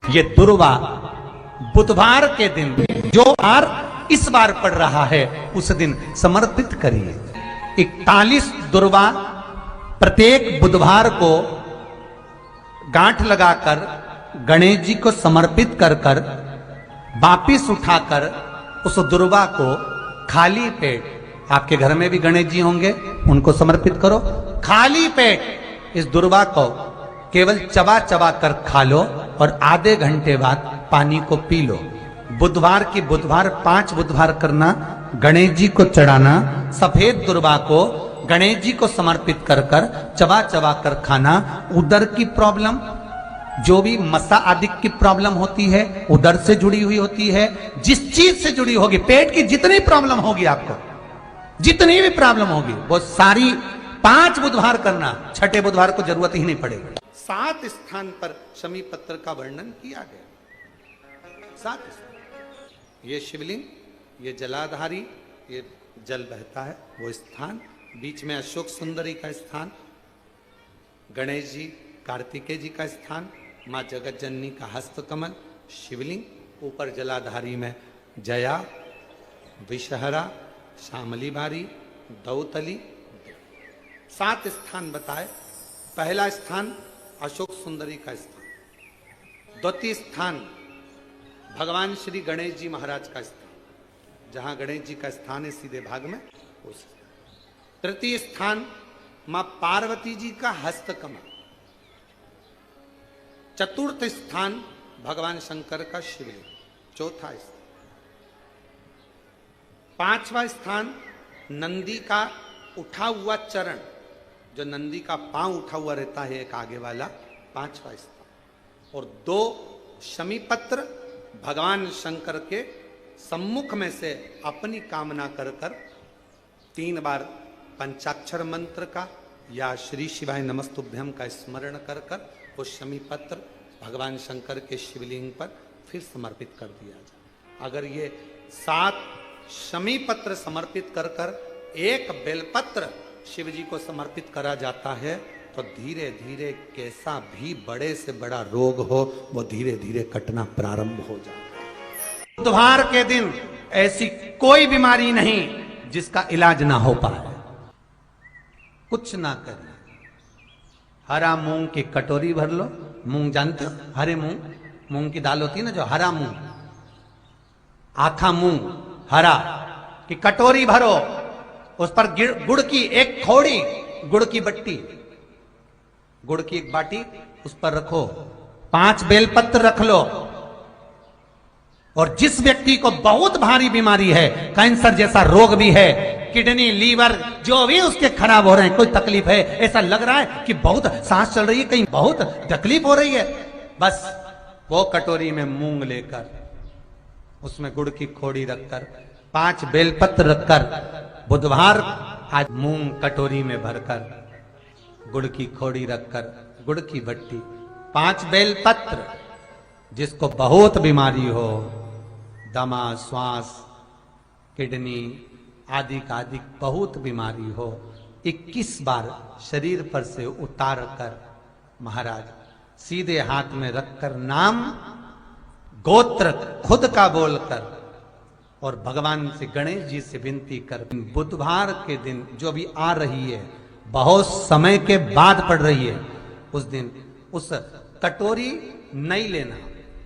ये दुर्वा बुधवार के दिन जो बार इस बार पड़ रहा है उस दिन समर्पित करिए। 41 दुर्वा प्रत्येक बुधवार को गांठ लगाकर गणेश जी को समर्पित कर कर वापिस उठाकर उस दुर्वा को खाली पेट, आपके घर में भी गणेश जी होंगे उनको समर्पित करो, खाली पेट इस दुर्वा को केवल चबा चबा कर खा लो और आधे घंटे बाद पानी को पी लो। बुधवार की बुधवार 5 बुधवार करना, गणेश जी को चढ़ाना, सफेद दुर्वा को गणेश जी को समर्पित कर कर चबा चबा कर खाना। उदर की प्रॉब्लम, जो भी मसा आदि की प्रॉब्लम होती है उदर से जुड़ी हुई होती है, जिस चीज से जुड़ी होगी, पेट की जितनी प्रॉब्लम होगी, आपको जितनी भी प्रॉब्लम होगी वो सारी 5 बुधवार करना, छठे बुधवार को जरूरत ही नहीं पड़ेगी। 7 स्थान पर शमी पत्र का वर्णन किया गया। 7 स्थान, ये शिवलिंग, ये जलाधारी, ये जल बहता है वो स्थान, बीच में अशोक सुंदरी का स्थान, गणेश जी कार्तिकेय जी का स्थान, माँ जगत जननी का हस्त कमल, शिवलिंग, ऊपर जलाधारी में जया, विषहरा, श्यामली बारी, दौतली। 7 स्थान बताए। पहला स्थान अशोक सुंदरी का स्थान, द्वितीय स्थान भगवान श्री गणेश जी महाराज का स्थान, जहां गणेश जी का स्थान है सीधे भाग में उस। तृतीय स्थान मां पार्वती जी का हस्त कमल। चतुर्थ स्थान भगवान शंकर का शिवलिंग। चौथा स्थान। 5वां स्थान नंदी का उठा हुआ चरण, जो नंदी का पांव उठा हुआ रहता है एक आगे वाला, 5वां स्थान। और 2 शमी पत्र भगवान शंकर के सम्मुख में से अपनी कामना कर कर 3 बार पंचाक्षर मंत्र का या श्री शिवाय नमस्तुभ्यम का स्मरण कर कर वो शमी पत्र भगवान शंकर के शिवलिंग पर फिर समर्पित कर दिया जाए। अगर ये 7 शमी पत्र समर्पित कर कर एक बेलपत्र शिव जी को समर्पित करा जाता है तो धीरे धीरे कैसा भी बड़े से बड़ा रोग हो वो धीरे धीरे कटना प्रारंभ हो जाता है। बुधवार के दिन ऐसी कोई बीमारी नहीं जिसका इलाज ना हो पाए। कुछ ना करें, हरा मूंग की कटोरी भर लो। मूंग जानते हो, हरे मूंग, मूंग की दाल होती है ना, जो हरा मूंग, आखा मूंग हरा की कटोरी भरो, उस पर गुड़ की एक थोड़ी गुड़ की बट्टी, गुड़ की एक बाटी उस पर रखो, 5 बेलपत्र रख लो। और जिस व्यक्ति को बहुत भारी बीमारी है, कैंसर जैसा रोग भी है, किडनी, लीवर जो भी उसके खराब हो रहे हैं, कोई तकलीफ है, ऐसा लग रहा है कि बहुत सांस चल रही है, कहीं बहुत तकलीफ हो रही है, बस वो कटोरी में मूंग लेकर उसमें गुड़ की खोड़ी रखकर 5 बेलपत्र रखकर, बुधवार आज मूंग कटोरी में भरकर, गुड़ की खोड़ी रखकर, गुड़ की बट्टी, 5 बेलपत्र। जिसको बहुत बीमारी हो, दमा, श्वास, किडनी आदि का आदि बहुत बीमारी हो, 21 बार शरीर पर से उतार कर महाराज सीधे हाथ में रखकर नाम गोत्र खुद का बोलकर और भगवान से गणेश जी से विनती कर, बुधवार के दिन जो भी आ रही है, बहुत समय के बाद पड़ रही है, उस दिन उस कटोरी नहीं लेना,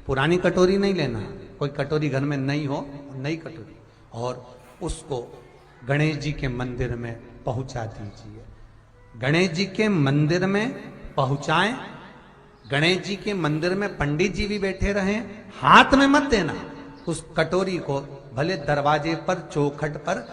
पुरानी कटोरी नहीं लेना, कोई कटोरी घर में नहीं हो, नई कटोरी, और उसको गणेश जी के मंदिर में पहुंचा दीजिए। गणेश जी के मंदिर में पहुंचाएं, गणेश जी के मंदिर में पंडित जी भी बैठे रहें, हाथ में मत देना उस कटोरी को, भले दरवाजे पर, चौखट पर,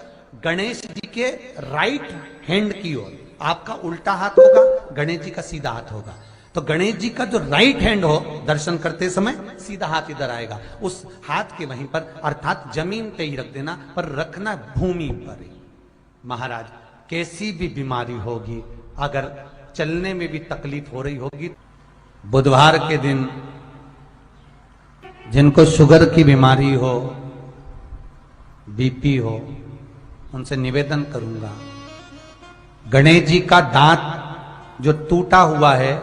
गणेश जी के राइट हैंड की ओर, आपका उल्टा हाथ होगा, गणेश जी का सीधा हाथ होगा, तो गणेश जी का जो राइट हैंड हो, दर्शन करते समय सीधा हाथ इधर आएगा, उस हाथ के वहीं पर, अर्थात जमीन पे ही रख देना, पर रखना भूमि पर ही। महाराज कैसी भी बीमारी होगी, अगर चलने में भी तकलीफ हो रही होगी, बुधवार के दिन जिनको शुगर की बीमारी हो, बीपी हो, उनसे निवेदन करूंगा, गणेश जी का दांत जो टूटा हुआ है,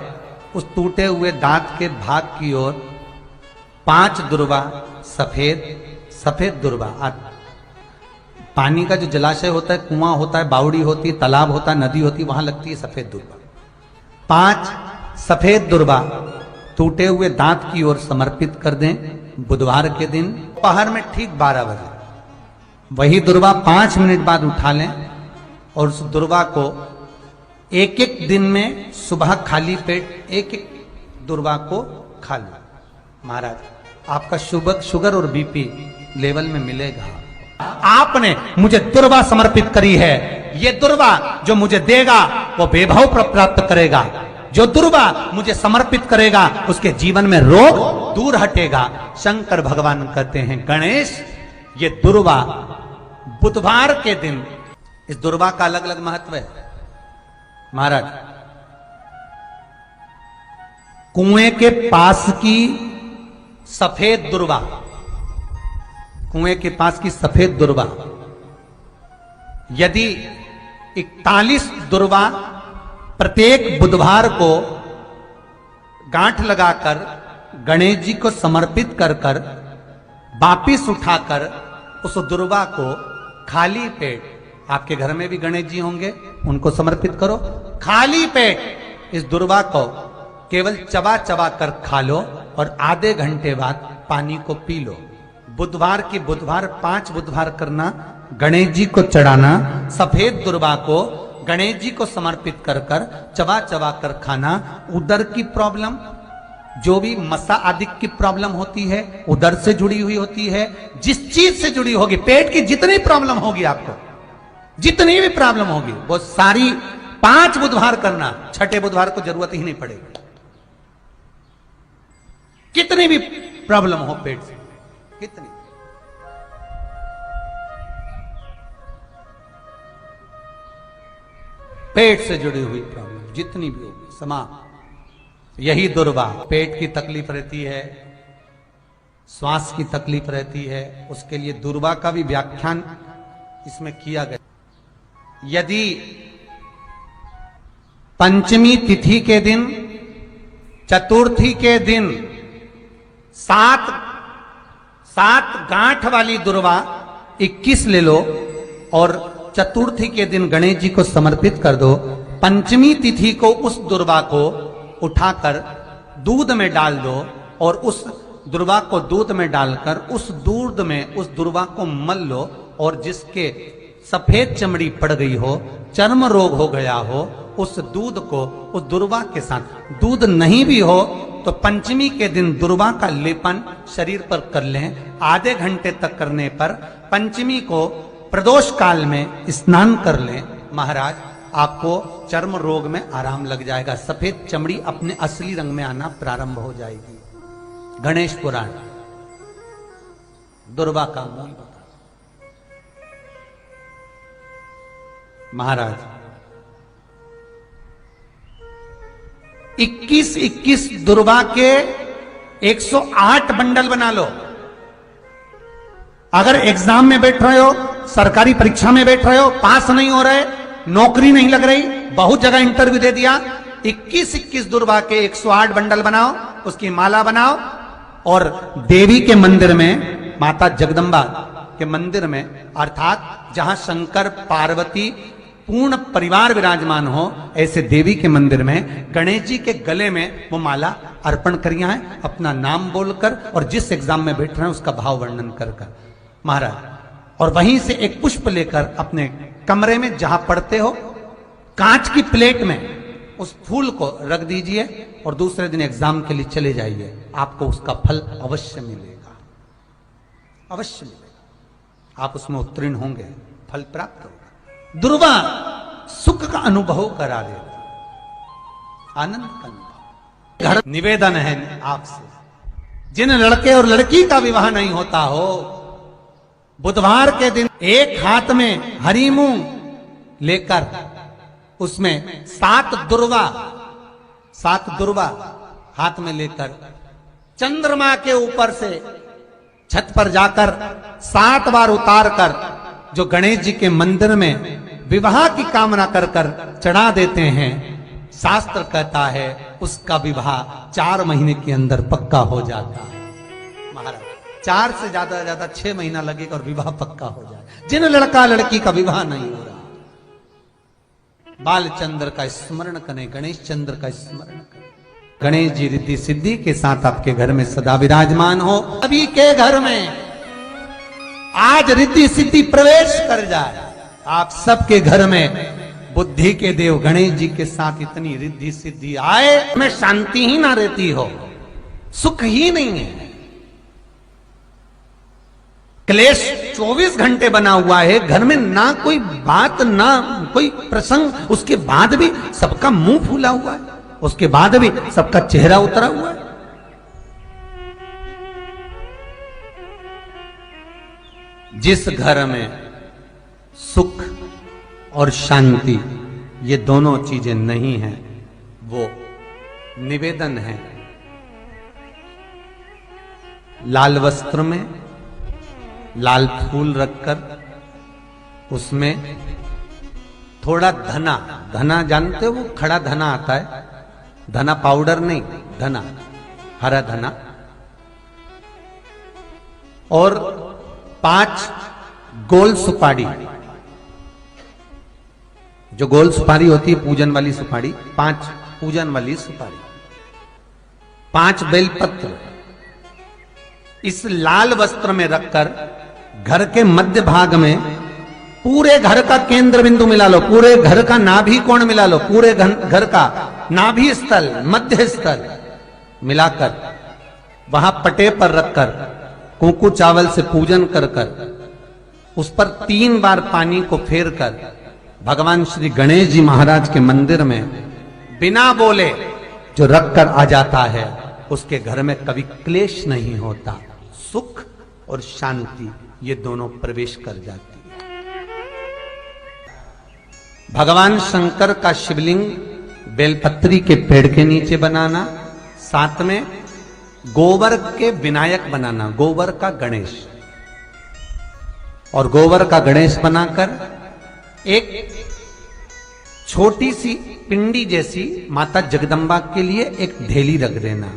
उस टूटे हुए दांत के भाग की ओर 5 दुर्वा सफेद, सफेद दुर्वा। पानी का जो जलाशय होता है, कुआं होता है, बावड़ी होती है, तालाब होता है, नदी होती है, वहां लगती है सफेद दुर्वा। 5 सफेद दुर्वा टूटे हुए दांत की ओर समर्पित कर दें बुधवार के दिन दोपहर में ठीक 12 बजे। वही दुर्वा 5 मिनट बाद उठा लें और उस दुर्वा को एक एक दिन में सुबह खाली पेट एक एक दुर्वा को खा लो। महाराज आपका शुगर और बीपी लेवल में मिलेगा। आपने मुझे दुर्वा समर्पित करी है, ये दुर्वा जो मुझे देगा वो वैभव प्राप्त करेगा। जो दुर्वा मुझे समर्पित करेगा उसके जीवन में रोग दूर हटेगा। शंकर भगवान कहते हैं गणेश ये दुर्वा बुधवार के दिन, इस दुर्वा का अलग अलग महत्व है। महाराज कुएं के पास की सफेद दुर्वा, कुएं के पास की सफेद दुर्वा, यदि 41 दुर्वा प्रत्येक बुधवार को गांठ लगाकर गणेश जी को समर्पित कर कर वापिस उठाकर उस दुर्वा को खाली पेट, आपके घर में भी गणेश जी होंगे उनको समर्पित करो, खाली पेट इस दुर्वा को केवल चबा चबा कर खा लो और आधे घंटे बाद पानी को पी लो। बुधवार की बुधवार 5 बुधवार करना, गणेश जी को चढ़ाना, सफेद दुर्वा को गणेश जी को समर्पित कर कर चबा चबा कर खाना। उदर की प्रॉब्लम, जो भी मसा आदि की प्रॉब्लम होती है उदर से जुड़ी हुई होती है, जिस चीज से जुड़ी होगी, पेट की जितनी प्रॉब्लम होगी, आपको जितनी भी प्रॉब्लम होगी वो सारी 5 बुधवार करना, छठे बुधवार को जरूरत ही नहीं पड़ेगी। कितनी भी प्रॉब्लम हो पेट से, कितनी पेट से जुड़ी हुई प्रॉब्लम जितनी भी होगी समाप्त। यही दुर्वा, पेट की तकलीफ रहती है, श्वास की तकलीफ रहती है, उसके लिए दुर्वा का भी व्याख्यान इसमें किया गया। यदि पंचमी तिथि के दिन, चतुर्थी के दिन 7 गांठ वाली दुर्वा 21 ले लो और चतुर्थी के दिन गणेश जी को समर्पित कर दो। पंचमी तिथि को उस दुर्वा को उठाकर दूध में डाल दो और उस दुर्वा को दूध में डालकर उस दूध में उस दुर्वा को मल लो, और जिसके सफेद चमड़ी पड़ गई हो, चर्म रोग हो गया हो, उस दूध को उस दुर्वा के साथ, दूध नहीं भी हो तो पंचमी के दिन दुर्वा का लेपन शरीर पर कर लें। आधे घंटे तक करने पर पंचमी को प्रदोष काल में स्नान कर लें। महाराज आपको चर्म रोग में आराम लग जाएगा, सफेद चमड़ी अपने असली रंग में आना प्रारंभ हो जाएगी। गणेश पुराण दुर्वा का मूल बता। महाराज 21 दुर्वा के 108 बंडल बना लो। अगर एग्जाम में बैठ रहे हो, सरकारी परीक्षा में बैठ रहे हो, पास नहीं हो रहे, नौकरी नहीं लग रही, बहुत जगह इंटरव्यू दे दिया, 21 दुर्वा के 108 बंडल बनाओ, उसकी माला बनाओ और देवी के मंदिर में, माता जगदम्बा के मंदिर में, अर्थात जहां शंकर पार्वती पूर्ण परिवार विराजमान हो, ऐसे देवी के मंदिर में गणेश जी के गले में वो माला अर्पण करिया है, अपना नाम बोलकर और जिस एग्जाम में बैठ रहे हैं उसका भाव वर्णन कर कर। महाराज और वहीं से एक पुष्प लेकर अपने कमरे में जहां पढ़ते हो, कांच की प्लेट में उस फूल को रख दीजिए और दूसरे दिन एग्जाम के लिए चले जाइए, आपको उसका फल अवश्य मिलेगा, अवश्य मिलेगा। आप उसमें उत्तीर्ण होंगे, फल प्राप्त होगा। दुर्वा सुख का अनुभव करा देता, आनंद का अनुभव। घर निवेदन है आपसे, जिन लड़के और लड़की का विवाह नहीं होता हो, बुधवार के दिन एक हाथ में हरी मूंग लेकर उसमें 7 दुर्वा हाथ में लेकर चंद्रमा के ऊपर से छत पर जाकर 7 बार उतार कर जो गणेश जी के मंदिर में विवाह की कामना कर कर चढ़ा देते हैं, शास्त्र कहता है उसका विवाह 4 महीने के अंदर पक्का हो जाता है। महाराज 4 से ज्यादा 6 महीना लगेगा और विवाह पक्का हो जाए। जिन लड़का लड़की का विवाह नहीं हो रहा, बालचंद्र का स्मरण करें, गणेश चंद्र का स्मरण करें। गणेश जी रिद्धि सिद्धि के साथ आपके घर में सदा विराजमान हो। सभी के घर में आज रिद्धि सिद्धि प्रवेश कर जाए। आप सबके घर में बुद्धि के देव गणेश जी के साथ इतनी रिद्धि सिद्धि आए, में शांति ही ना रहती हो, सुख ही नहीं है। क्लेश 24 घंटे बना हुआ है घर में, ना कोई बात ना कोई प्रसंग, उसके बाद भी सबका मुंह फूला हुआ है, उसके बाद भी सबका चेहरा उतरा हुआ है। जिस घर में सुख और शांति ये दोनों चीजें नहीं हैं, वो निवेदन है लाल वस्त्र में लाल फूल रखकर उसमें थोड़ा धना, धना जानते हो वो खड़ा धना आता है, धना पाउडर नहीं, धना हरा धना, और 5 गोल सुपारी, जो गोल सुपारी होती है पूजन वाली सुपारी, 5 पूजन वाली सुपारी, 5 बेलपत्र इस लाल वस्त्र में रखकर घर के मध्य भाग में पूरे घर का केंद्र बिंदु मिला लो, पूरे घर का नाभि कोण मिला लो, पूरे घर का नाभि स्थल मध्य स्थल मिलाकर वहां पटे पर रखकर कुंकू चावल से पूजन कर कर उस पर 3 बार पानी को फेर कर भगवान श्री गणेश जी महाराज के मंदिर में बिना बोले जो रखकर आ जाता है, उसके घर में कभी क्लेश नहीं होता, सुख और शांति ये दोनों प्रवेश कर जाती है। भगवान शंकर का शिवलिंग बेलपत्री के पेड़ के नीचे बनाना, साथ में गोबर के विनायक बनाना, गोबर का गणेश, और गोबर का गणेश बनाकर एक छोटी सी पिंडी जैसी माता जगदम्बा के लिए एक ढेली रख देना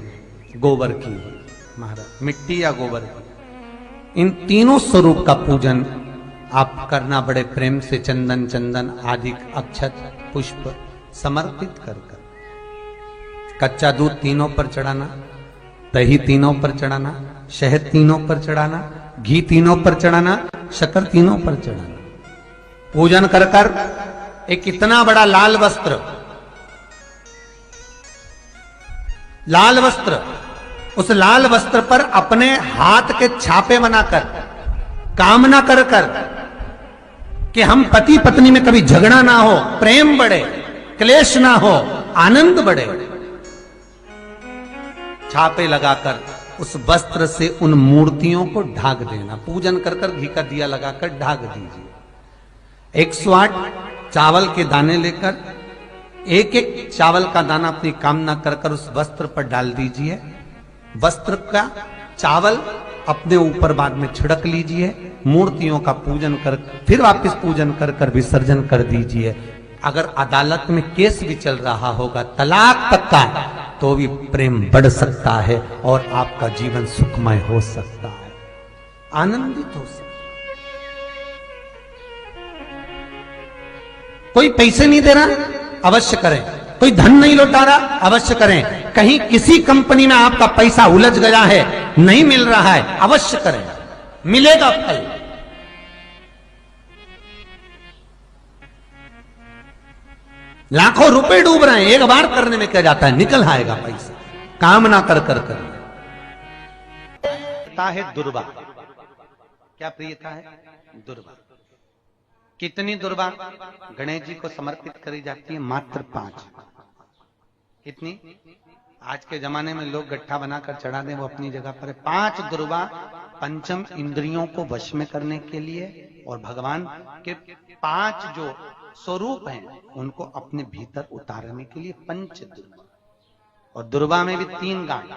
गोबर की, महाराज मिट्टी या गोबर की। इन तीनों स्वरूप का पूजन आप करना बड़े प्रेम से, चंदन चंदन आदि अक्षत पुष्प समर्पित कर कर, कच्चा दूध तीनों पर चढ़ाना, दही तीनों पर चढ़ाना, शहद तीनों पर चढ़ाना, घी तीनों पर चढ़ाना, शक्कर तीनों पर चढ़ाना। पूजन कर कर एक इतना बड़ा लाल वस्त्र, लाल वस्त्र, उस लाल वस्त्र पर अपने हाथ के छापे बनाकर कामना कर कर कि हम पति पत्नी में कभी झगड़ा ना हो, प्रेम बढ़े, क्लेश ना हो, आनंद बढ़े, छापे लगाकर उस वस्त्र से उन मूर्तियों को ढाक देना। पूजन कर कर घी का दिया लगाकर ढाक दीजिए। 108 चावल के दाने लेकर एक एक चावल का दाना अपनी कामना कर कर उस वस्त्र पर डाल दीजिए। वस्त्र का चावल अपने ऊपर बाद में छिड़क लीजिए, मूर्तियों का पूजन कर फिर वापस पूजन कर कर विसर्जन कर दीजिए। अगर अदालत में केस भी चल रहा होगा तलाक तक का, तो भी प्रेम बढ़ सकता है और आपका जीवन सुखमय हो सकता है, आनंदित हो सकता है। कोई पैसे नहीं दे रहा, अवश्य करें। कोई धन नहीं लौटा रहा, अवश्य करें। कहीं किसी कंपनी में आपका पैसा उलझ गया है, नहीं मिल रहा है, अवश्य करें, मिलेगा फल। लाखों रुपए डूब रहे हैं, एक बार करने में क्या जाता है, निकल आएगा पैसा। कामना कर कर कर है दुर्वा। क्या प्रियता है? दुर्वा। कितनी दुर्वा गणेश जी को समर्पित करी जाती है? मात्र 5। कितनी? आज के जमाने में लोग गट्ठा बनाकर चढ़ा दें, वो अपनी जगह पर है। 5 दुर्वा पंचम इंद्रियों को वश में करने के लिए और भगवान के 5 जो स्वरूप हैं उनको अपने भीतर उतारने के लिए पंच दुर्वा। और दुर्वा में भी 3 गांठ।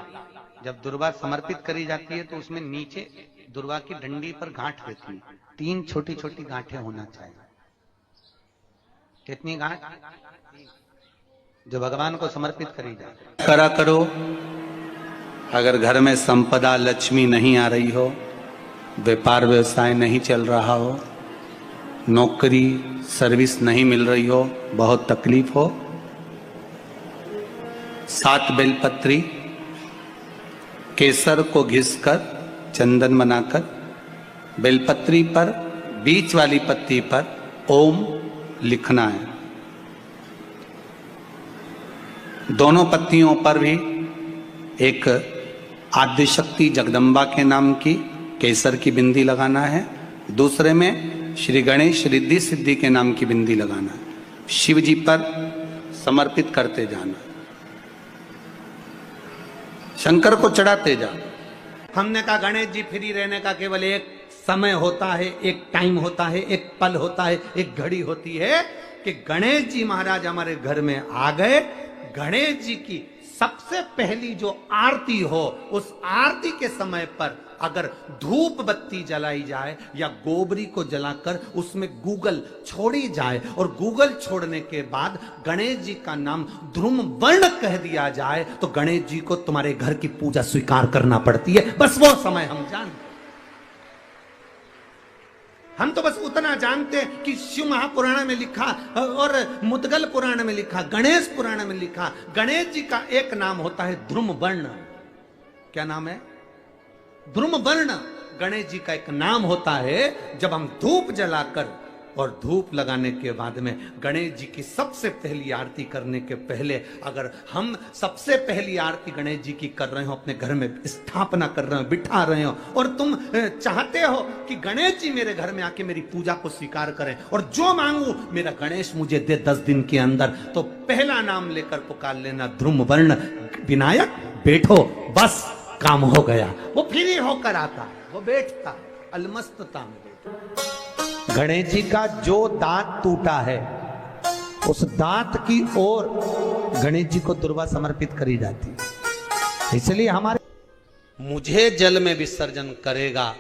जब दुर्वा समर्पित करी जाती है तो उसमें नीचे दुर्वा की डंडी पर गांठ रहती है, 3 छोटी छोटी गांठें होना चाहिए। कितनी गांठ? जो भगवान को समर्पित करी जाती है। करा करो अगर घर में संपदा लक्ष्मी नहीं आ रही हो, व्यापार व्यवसाय नहीं चल रहा हो, नौकरी सर्विस नहीं मिल रही हो, बहुत तकलीफ हो, 7 बेलपत्री केसर को घिसकर चंदन बनाकर बेलपत्री पर बीच वाली पत्ती पर ओम लिखना है। दोनों पत्तियों पर भी एक आदिशक्ति जगदम्बा के नाम की केसर की बिंदी लगाना है, दूसरे में श्री गणेश रिद्धि सिद्धि के नाम की बिंदी लगाना है। शिव जी पर समर्पित करते जाना, शंकर को चढ़ाते जा। हमने कहा गणेश जी फ्री रहने का केवल एक समय होता है, एक टाइम होता है, एक पल होता है, एक घड़ी होती है कि गणेश जी महाराज हमारे घर में आ गए। गणेश जी की सबसे पहली जो आरती हो, उस आरती के समय पर अगर धूप बत्ती जलाई जाए या गोबरी को जलाकर उसमें गूगल छोड़ी जाए और गूगल छोड़ने के बाद गणेश जी का नाम ध्रुम वर्ण कह दिया जाए तो गणेश जी को तुम्हारे घर की पूजा स्वीकार करना पड़ती है। बस वो समय हम जानते, हम तो बस उतना जानते हैं कि शिव महापुराण में लिखा और मुद्गल पुराण में लिखा, गणेश पुराण में लिखा, गणेश जी का एक नाम होता है ध्रुम वर्ण। क्या नाम है? ध्रुम वर्ण गणेश जी का एक नाम होता है। जब हम धूप जलाकर और धूप लगाने के बाद में गणेश जी की सबसे पहली आरती करने के पहले अगर हम सबसे पहली आरती गणेश जी की कर रहे हो, अपने घर में स्थापना कर रहे हो, बिठा रहे हो और तुम चाहते हो कि गणेश जी मेरे घर में आके मेरी पूजा को स्वीकार करें और जो मांगू मेरा गणेश मुझे दे 10 दिन के अंदर, तो पहला नाम लेकर पुकार लेना ध्रुम वर्ण विनायक, बैठो, बस काम हो गया। वो फ्री होकर आता है, वो बैठता है, अलमस्तता में बैठता। गणेश जी का जो दांत टूटा है उस दांत की ओर गणेश जी को दुर्वा समर्पित करी जाती है। इसलिए हमारे मुझे जल में विसर्जन करेगा,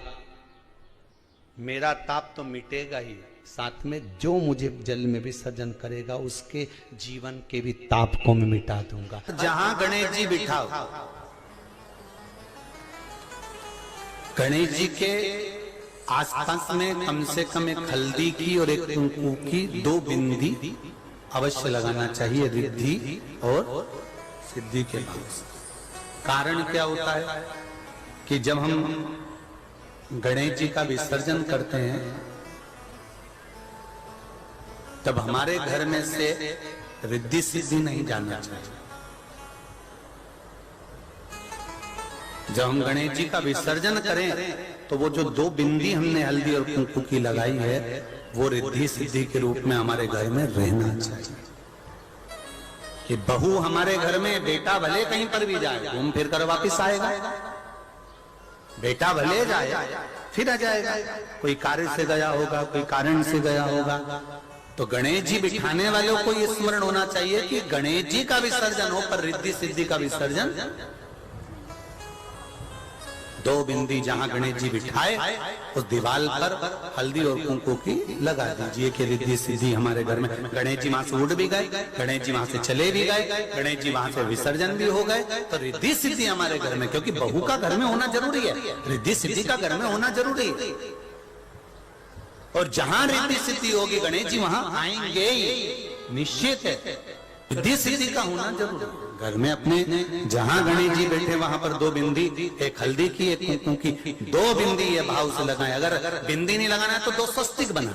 मेरा ताप तो मिटेगा ही, साथ में जो मुझे जल में विसर्जन करेगा उसके जीवन के भी ताप को मैं मिटा दूंगा। जहां गणेश जी बिठाओ, गणेश जी के आसपास में कम से कम एक हल्दी की और एक कुंकू की 2 बिंदी अवश्य लगाना चाहिए, रिद्धि और सिद्धि के भाव से। कारण क्या होता है कि जब हम गणेश जी का विसर्जन करते हैं तब हमारे घर में से रिद्धि सिद्धि नहीं जाना चाहिए। जब हम गणेश जी का विसर्जन करें तो वो जो 2 बिंदी हमने हल्दी और कुंकू की लगाई है वो रिद्धि सिद्धि के रूप में हमारे घर में रहना चाहिए। कि बहू हमारे घर में, बेटा भले कहीं पर भी जाए घूम फिर कर वापिस आएगा, बेटा भले जाए फिर आ जाएगा, कोई कार्य से गया होगा, कोई कारण से गया होगा। तो गणेश जी बिठाने वालों को ये स्मरण होना चाहिए कि गणेश जी का विसर्जन हो पर रिद्धि सिद्धि का विसर्जन। 2 बिंदी जहां गणेश जी बिठाए उस दीवार पर हल्दी और कुंकू की लगा दीजिए कि रिद्धि सिद्धि हमारे घर में। गणेश जी वहां से उड़ भी गए, गणेश जी वहां से चले भी गए, गणेश जी वहां से विसर्जन भी हो गए, तो रिद्धि सिद्धि हमारे घर में, क्योंकि बहू का घर में होना जरूरी है, रिद्धि सिद्धि का घर में होना जरूरी है। और जहां रिद्धि सिद्धि होगी गणेश जी वहां आएंगे ही, निश्चित है। रिद्धि सिद्धि का होना जरूरी है। घर में अपने जहां गणेश जी बैठे वहां पर 2 बिंदी, एक हल्दी की एक कुंकू की, 2 बिंदी ये भाव से लगाए। अगर बिंदी नहीं लगाना है तो 2 स्वस्तिक बनाए,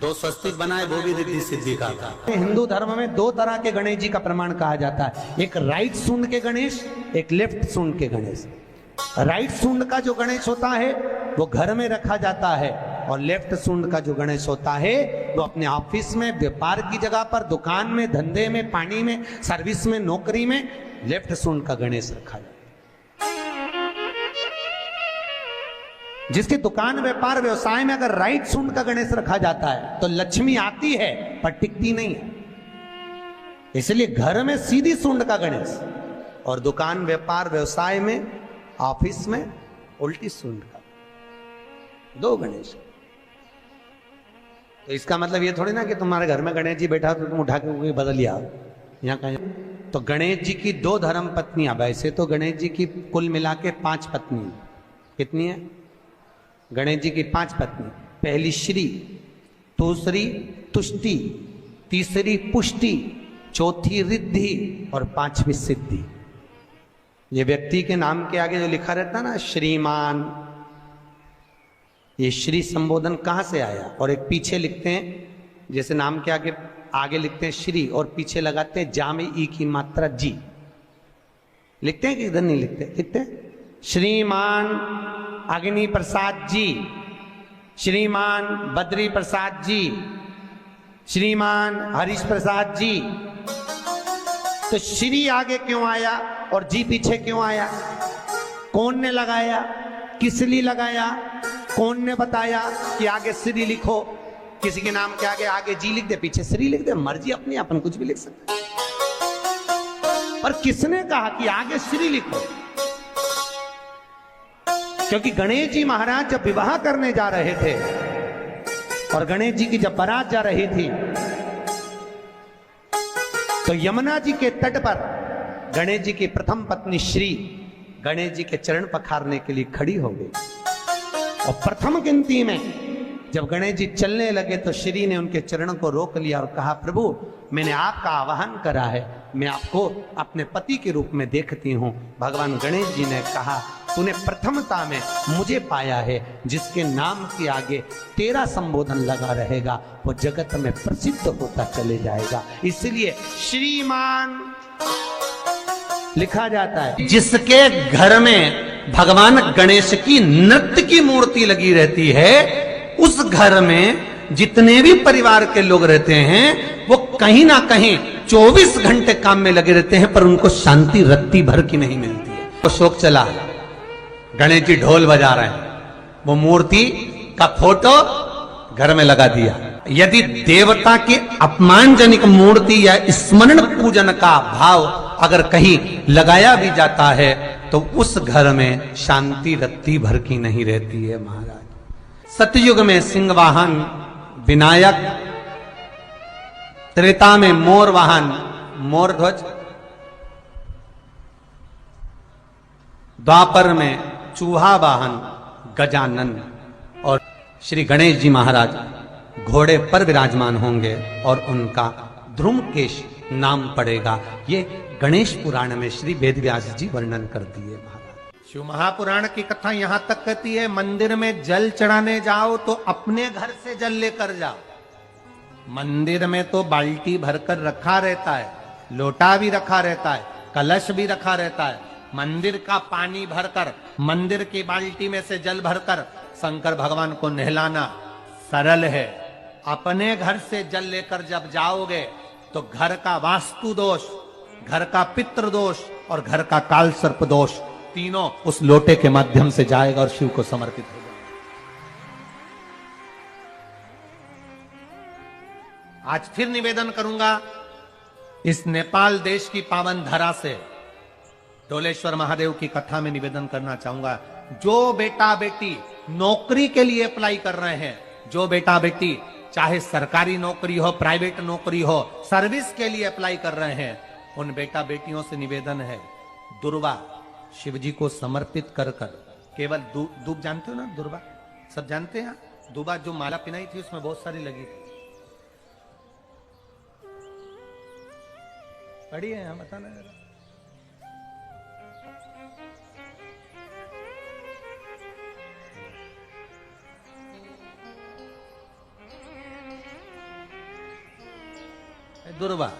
2 स्वस्तिक बनाए, वो भी रिद्धि सिद्धि का। हिंदू धर्म में 2 तरह के गणेश जी का प्रमाण कहा जाता है, एक राइट सूंड के गणेश, एक लेफ्ट सूंड के गणेश। राइट सूंड का जो गणेश होता है वो घर में रखा जाता है और लेफ्ट सूंड का जो गणेश होता है वो अपने ऑफिस में, व्यापार की जगह पर, दुकान में, धंधे में, पानी में, सर्विस में, नौकरी में लेफ्ट सूंड का गणेश रखा जाता है। जिसकी दुकान, व्यापार, व्यवसाय में अगर राइट सूंड का गणेश रखा जाता है तो लक्ष्मी आती है पर टिकती नहीं है। इसलिए घर में सीधी सूंड का गणेश और दुकान, व्यापार, व्यवसाय में, ऑफिस में उल्टी सूंड का, 2 गणेश। तो इसका मतलब ये थोड़ी ना कि तुम्हारे घर में गणेश जी बैठा तो तुम उठा के बदल लिया, यहाँ कहीं तो गणेश जी की 2 धर्म पत्नियां, वैसे तो गणेश जी की कुल मिला के 5 पत्नी, कितनी है? गणेश जी की 5 पत्नी। पहली श्री, दूसरी तुष्टि, तीसरी पुष्टि, चौथी रिद्धि और 5वीं सिद्धि। ये व्यक्ति के नाम के आगे जो लिखा रहता है ना श्रीमान, ये श्री संबोधन कहां से आया? और एक पीछे लिखते हैं, जैसे नाम के आगे लिखते हैं श्री और पीछे लगाते हैं जा में ई की मात्रा जी, लिखते हैं कि इधर नहीं लिखते? लिखते हैं श्रीमान अग्नि प्रसाद जी, श्रीमान बद्री प्रसाद जी, श्रीमान हरीश प्रसाद जी। तो श्री आगे क्यों आया और जी पीछे क्यों आया? कौन ने लगाया? किस लिए लगाया? कौन ने बताया कि आगे श्री लिखो? किसी के नाम के आगे जी लिख दे, पीछे श्री लिख दे, मर्जी अपनी, अपन कुछ भी लिख सकते। पर किसने कहा कि आगे श्री लिखो? क्योंकि गणेश जी महाराज जब विवाह करने जा रहे थे और गणेश जी की जब बारात जा रही थी, तो यमुना जी के तट पर गणेश जी की प्रथम पत्नी श्री गणेश जी के चरण पखारने के लिए खड़ी हो गई। और प्रथम गिनती में जब गणेश जी चलने लगे तो श्री ने उनके चरणों को रोक लिया और कहा, प्रभु मैंने आपका आवाहन करा है, मैं आपको अपने पति के रूप में देखती हूँ। भगवान गणेश जी ने कहा, तूने प्रथमता में मुझे पाया है, जिसके नाम के आगे तेरा संबोधन लगा रहेगा वो जगत में प्रसिद्ध होता चले जाएगा। इसलिए श्रीमान लिखा जाता है। जिसके घर में भगवान गणेश की नृत्य की मूर्ति लगी रहती है, उस घर में जितने भी परिवार के लोग रहते हैं वो कहीं ना कहीं 24 घंटे काम में लगे रहते हैं, पर उनको शांति रत्ती भर की नहीं मिलती है। तो शोक चला, गणेश जी ढोल बजा रहे हैं, वो मूर्ति का फोटो घर में लगा दिया। यदि देवता की अपमानजनक मूर्ति या स्मरण पूजन का भाव अगर कहीं लगाया भी जाता है तो उस घर में शांति रत्ती भर की नहीं रहती है महाराज। सतयुग में सिंह वाहन विनायक, त्रेता में मोर वाहन मोर ध्वज, द्वापर में चूहा वाहन गजानन, और श्री गणेश जी महाराज घोड़े पर विराजमान होंगे और उनका ध्रुमकेश नाम पड़ेगा। ये गणेश पुराण में श्री वेदव्यास जी वर्णन कर दिए महाराज। शिव महापुराण की कथा यहां तक कहती है, मंदिर में जल चढ़ाने जाओ तो अपने घर से जल लेकर जाओ। मंदिर में तो बाल्टी भरकर रखा रहता है, लोटा भी रखा रहता है, कलश भी रखा रहता है। मंदिर का पानी भरकर, मंदिर की बाल्टी में से जल भरकर शंकर भगवान को नहलाना सरल है। अपने घर से जल लेकर जब जाओगे तो घर का वास्तु दोष, घर का पितृ दोष और घर का काल सर्प दोष तीनों उस लोटे के माध्यम से जाएगा और शिव को समर्पित होगा। आज फिर निवेदन करूंगा, इस नेपाल देश की पावन धरा से डोलेश्वर महादेव की कथा में निवेदन करना चाहूंगा। जो बेटा बेटी नौकरी के लिए अप्लाई कर रहे हैं, जो बेटा बेटी चाहे सरकारी नौकरी हो, प्राइवेट नौकरी हो, सर्विस के लिए अप्लाई कर रहे हैं, उन बेटा बेटियों से निवेदन है, दुर्वा शिव जी को समर्पित कर कर केवल दूब जानते हो ना, दुर्वा सब जानते हैं। दुबा जो माला पिनाई थी उसमें बहुत सारी लगी थी, पढ़ी है यहाँ, बताना जरा। दुर्वा,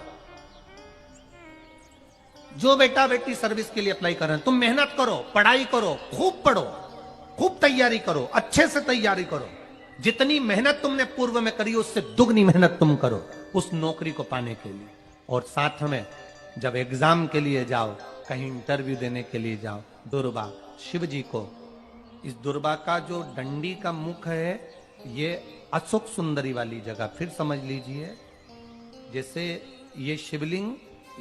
जो बेटा बेटी सर्विस के लिए अप्लाई कर रहे हैं, तुम मेहनत करो, पढ़ाई करो, खूब पढ़ो, खूब तैयारी करो, अच्छे से तैयारी करो। जितनी मेहनत तुमने पूर्व में करी उससे दुगनी मेहनत तुम करो उस नौकरी को पाने के लिए। और साथ में जब एग्जाम के लिए जाओ, कहीं इंटरव्यू देने के लिए जाओ, दुर्वा शिव जी को, इस दुर्वा का जो डंडी का मुख है ये अशोक सुंदरी वाली जगह, फिर समझ लीजिए जैसे ये शिवलिंग,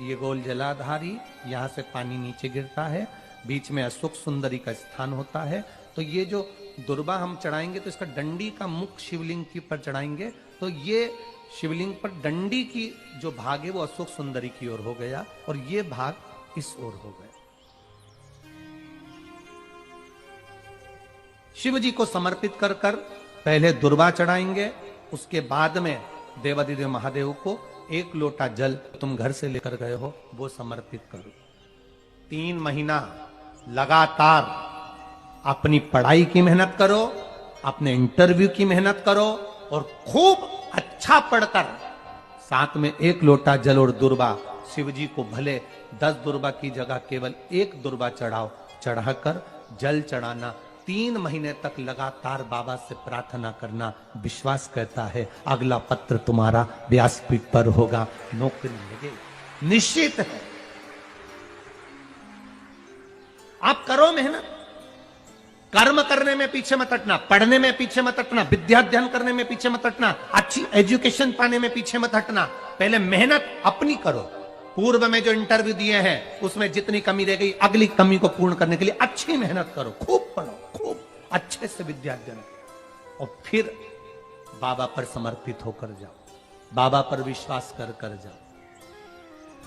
ये गोल जलाधारी, यहां से पानी नीचे गिरता है, बीच में अशोक सुंदरी का स्थान होता है। तो ये जो दुर्वा हम चढ़ाएंगे तो इसका डंडी का मुख शिवलिंग के ऊपर चढ़ाएंगे तो ये शिवलिंग पर डंडी की जो भाग है वो अशोक सुंदरी की ओर हो गया और ये भाग इस ओर हो गया। शिव जी को समर्पित कर कर पहले दुर्वा चढ़ाएंगे, उसके बाद में देवादिदेव महादेव को 1 लोटा जल तुम घर से लेकर गए हो वो समर्पित करो। 3 महीना लगातार अपनी पढ़ाई की मेहनत करो, अपने इंटरव्यू की मेहनत करो और खूब अच्छा पढ़कर साथ में 1 लोटा जल और दुर्वा, शिव जी को भले 10 दुर्वा की जगह केवल 1 दुर्वा चढ़ाओ, चढ़ाकर जल चढ़ाना। 3 महीने तक लगातार बाबा से प्रार्थना करना। विश्वास कहता है अगला पत्र तुम्हारा व्यासपीठ पर होगा, नौकरी लगेगी, निश्चित है। आप करो मेहनत, कर्म करने में पीछे मत हटना, पढ़ने में पीछे मत हटना, विद्या अध्ययन करने में पीछे मत हटना, अच्छी एजुकेशन पाने में पीछे मत हटना। पहले मेहनत अपनी करो। पूर्व में जो इंटरव्यू दिए हैं उसमें जितनी कमी रह गई अगली कमी को पूर्ण करने के लिए अच्छी मेहनत करो, खूब पढ़ो, खूब अच्छे से विद्या अध्ययन करो और फिर बाबा पर समर्पित होकर जाओ, बाबा पर विश्वास कर कर जाओ,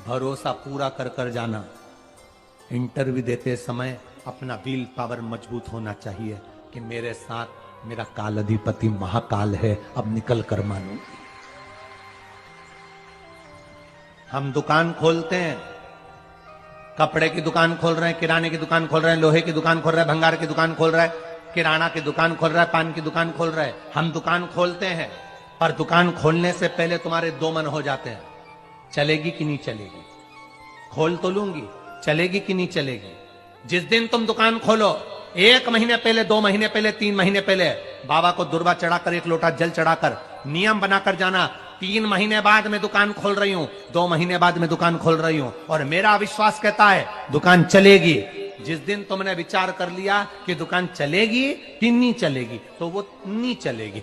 भरोसा पूरा कर कर जाना। इंटरव्यू देते समय अपना विल पावर मजबूत होना चाहिए कि मेरे साथ मेरा काल अधिपति महाकाल है, अब निकल कर मानो। हम दुकान खोलते हैं, कपड़े की दुकान खोल रहे हैं, किराने की दुकान खोल रहे हैं, लोहे की दुकान खोल रहे हैं, भंगार की दुकान खोल रहा है, किराना की दुकान खोल रहा है, पान की दुकान खोल रहा है। हम दुकान खोलते हैं पर दुकान खोलने से पहले तुम्हारे 2 मन हो जाते हैं, चलेगी कि नहीं चलेगी, खोल तो लूंगी, चलेगी कि नहीं चलेगी। जिस दिन तुम दुकान खोलो 1 महीने पहले, 2 महीने पहले, 3 महीने पहले बाबा को दुर्वा चढ़ाकर 1 लोटा जल चढ़ाकर नियम बनाकर जाना, 3 महीने बाद मैं दुकान खोल रही हूं, 2 महीने बाद मैं दुकान खोल रही हूं और मेरा विश्वास कहता है दुकान चलेगी। जिस दिन तुमने विचार कर लिया कि दुकान चलेगी कि नहीं चलेगी तो वो नहीं चलेगी।